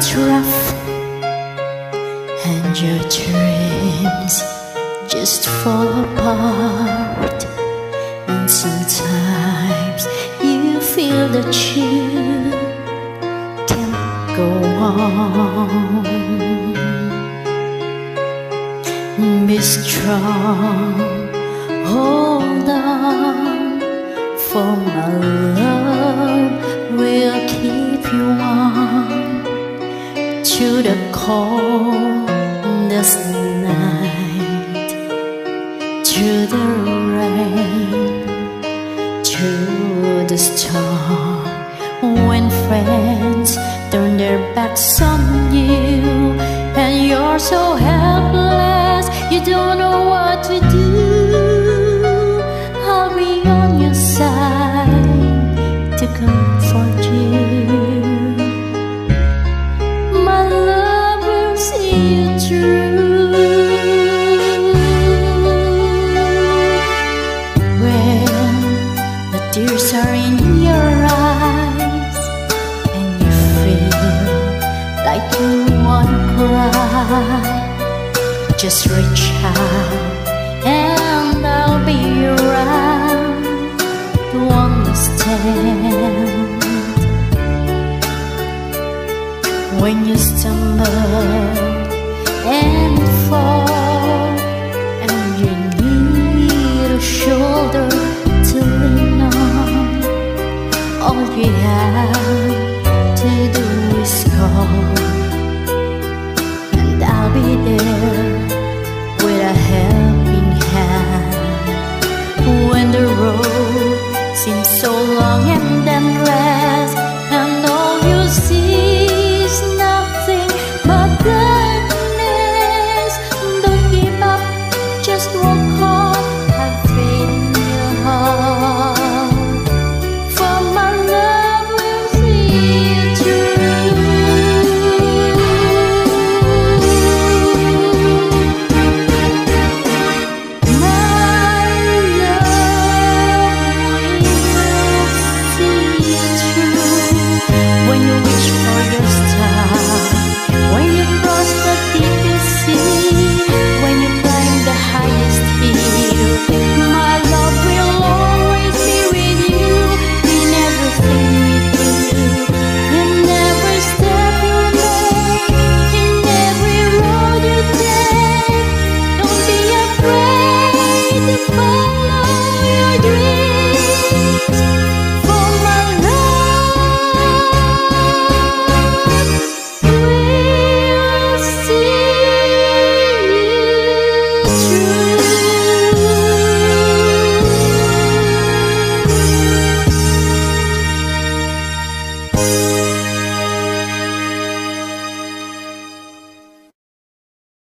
gets rough and your dreams just fall apart, and sometimes you feel that you can't go on. Be strong, hold on, for my love will keep you warm to the coldest night, through the rain, through the storm. When friends turn their backs on you and you're so helpless, you don't know what to do, I'll be on your side to comfort you. My love will see you through. When the tears are in your eyes and you feel like you wanna cry, just reach out and I'll be around to understand. When you stumble and fall and you need a shoulder to lean on, all you have